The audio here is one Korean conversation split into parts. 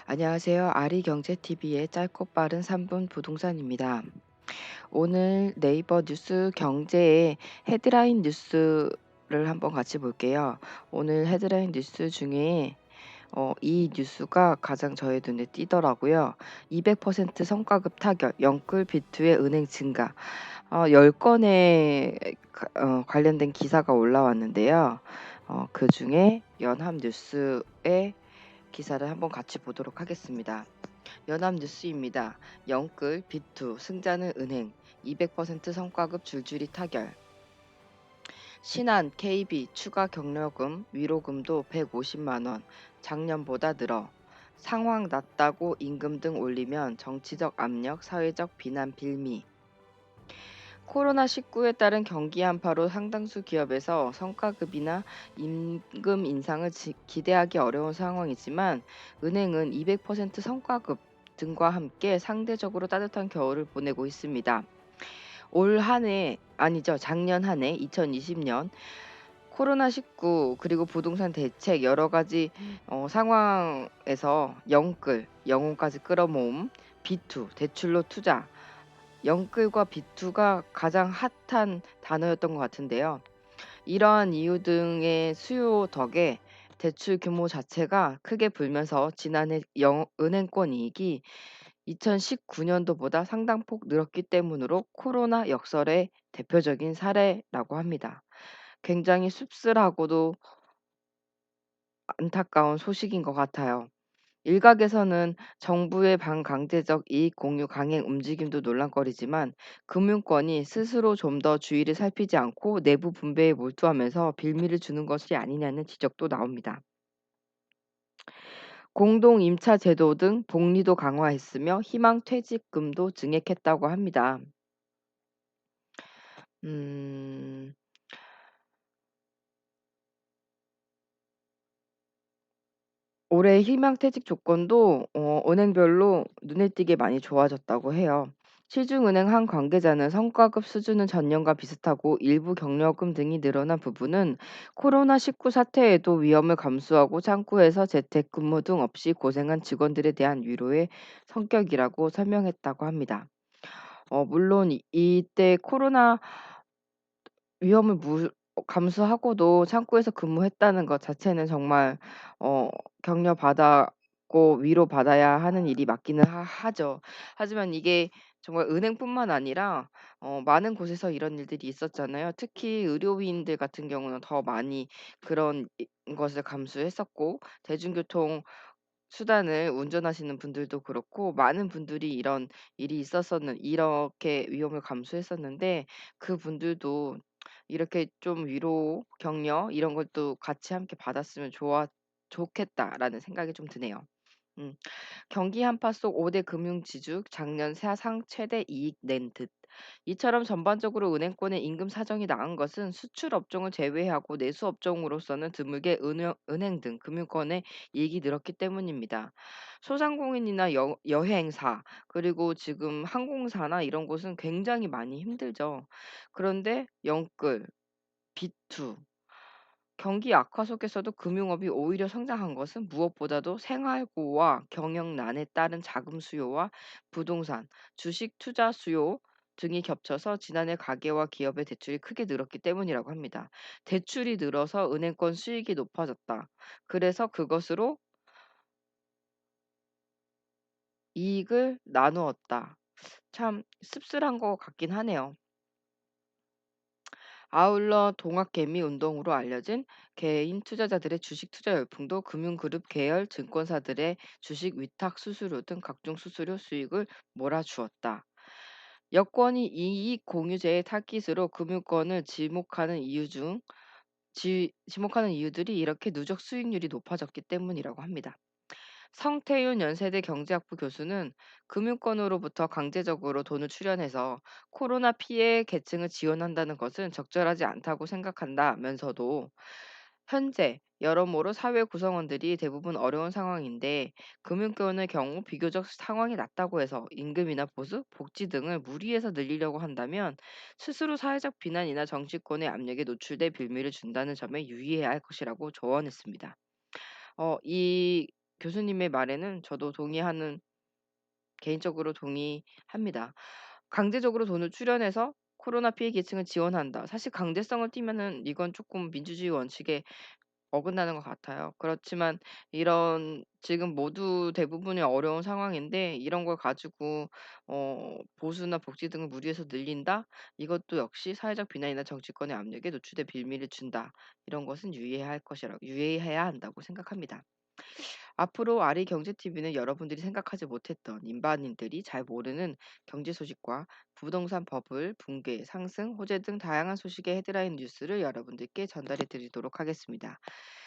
안녕하세요. 아리경제TV의 짧고 빠른 3분 부동산입니다. 오늘 네이버 뉴스 경제의 헤드라인 뉴스를 한번 같이 볼게요. 오늘 헤드라인 뉴스 중에 이 뉴스가 가장 저의 눈에 띄더라고요. 200% 성과급 타결, 영끌 비투의 은행 증가. 10건의 관련된 기사가 올라왔는데요. 그중에 연합뉴스의 기사를 한번 같이 보도록 하겠습니다. 연합뉴스입니다. 영끌, 비투, 승자는 은행, 200% 성과급 줄줄이 타결. 신한, KB 추가 경력금, 위로금도 150만 원, 작년보다 늘어. 상황 낮다고 임금 등 올리면 정치적 압력, 사회적 비난 빌미. 코로나19에 따른 경기 한파로 상당수 기업에서 성과급이나 임금 인상을 기대하기 어려운 상황이지만 은행은 200% 성과급 등과 함께 상대적으로 따뜻한 겨울을 보내고 있습니다. 올 한 해, 아니죠. 작년 한 해, 2020년 코로나19 그리고 부동산 대책 여러 가지 상황에서 영끌, 영혼까지 끌어모음, 비투, 대출로 투자, 영끌과 비투가 가장 핫한 단어였던 것 같은데요. 이러한 이유 등의 수요 덕에 대출 규모 자체가 크게 불면서 지난해 은행권 이익이 2019년도보다 상당폭 늘었기 때문으로 코로나 역설의 대표적인 사례라고 합니다. 굉장히 씁쓸하고도 안타까운 소식인 것 같아요. 일각에서는 정부의 반강제적 이익 공유 강행 움직임도 논란거리지만 금융권이 스스로 좀 더 주의를 살피지 않고 내부 분배에 몰두하면서 빌미를 주는 것이 아니냐는 지적도 나옵니다. 공동 임차 제도 등 복리도 강화했으며 희망 퇴직금도 증액했다고 합니다. 음, 올해 희망퇴직 조건도 은행별로 눈에 띄게 많이 좋아졌다고 해요. 시중은행 한 관계자는 성과급 수준은 전년과 비슷하고 일부 경력금 등이 늘어난 부분은 코로나19 사태에도 위험을 감수하고 창구에서 재택근무 등 없이 고생한 직원들에 대한 위로의 성격이라고 설명했다고 합니다. 물론 이때 코로나 위험을 감수하고도 창구에서 근무했다는 것 자체는 정말 어 격려받았고 위로받아야 하는 일이 맞기는 하죠. 하지만 이게 정말 은행뿐만 아니라 많은 곳에서 이런 일들이 있었잖아요. 특히 의료인들 같은 경우는 더 많이 그런 것을 감수했었고 대중교통 수단을 운전하시는 분들도 그렇고 많은 분들이 이런 일이 이렇게 위험을 감수했었는데 그분들도 이렇게 좀 위로, 격려 이런 것도 같이 함께 받았으면 좋겠다라는 생각이 좀 드네요. 음. 경기 한파 속 5대 금융지주 작년 사상 최대 이익 낸 듯. 이처럼 전반적으로 은행권의 임금 사정이 나은 것은 수출 업종을 제외하고 내수 업종으로서는 드물게 은행 등 금융권의 이익이 늘었기 때문입니다. 소상공인이나 여행사 그리고 지금 항공사나 이런 곳은 굉장히 많이 힘들죠. 그런데 영끌, 비투 경기 악화 속에서도 금융업이 오히려 성장한 것은 무엇보다도 생활고와 경영난에 따른 자금 수요와 부동산, 주식 투자 수요 등이 겹쳐서 지난해 가계와 기업의 대출이 크게 늘었기 때문이라고 합니다. 대출이 늘어서 은행권 수익이 높아졌다. 그래서 그것으로 이익을 나누었다. 참 씁쓸한 것 같긴 하네요. 아울러 동학개미 운동으로 알려진 개인 투자자들의 주식 투자 열풍도 금융그룹 계열 증권사들의 주식 위탁 수수료 등 각종 수수료 수익을 몰아주었다. 여권이 이익 공유제의 타깃으로 금융권을 지목하는 이유들이 이렇게 누적 수익률이 높아졌기 때문이라고 합니다. 성태윤 연세대 경제학부 교수는 금융권으로부터 강제적으로 돈을 출연해서 코로나 피해 계층을 지원한다는 것은 적절하지 않다고 생각한다면서도 현재 여러모로 사회 구성원들이 대부분 어려운 상황인데 금융권의 경우 비교적 상황이 낫다고 해서 임금이나 보수, 복지 등을 무리해서 늘리려고 한다면 스스로 사회적 비난이나 정치권의 압력에 노출돼 빌미를 준다는 점에 유의해야 할 것이라고 조언했습니다. 이 교수님의 말에는 저도 동의하는 개인적으로 동의합니다. 강제적으로 돈을 출연해서 코로나 피해 계층을 지원한다. 사실 강제성을 띠면은 이건 쪼끔 민주주의 원칙에 어긋나는 것 같아요. 그렇지만 이런 지금 모두 대부분이 어려운 상황인데 이런 걸 가지고 보수나 복지 등을 무리해서 늘린다? 이것도 역시 사회적 비난이나 정치권의 압력에 노출돼 빌미를 준다. 이런 것은 유의해야 한다고 생각합니다. 앞으로 아리 경제TV는 여러분들이 생각하지 못했던 일반인들이 잘 모르는 경제 소식과 부동산 버블, 붕괴, 상승, 호재 등 다양한 소식의 헤드라인 뉴스를 여러분들께 전달해 드리도록 하겠습니다.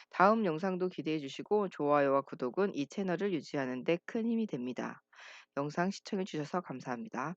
다음 영상도 기대해 주시고 좋아요와 구독은 이 채널을 유지하는 데 큰 힘이 됩니다. 영상 시청해 주셔서 감사합니다.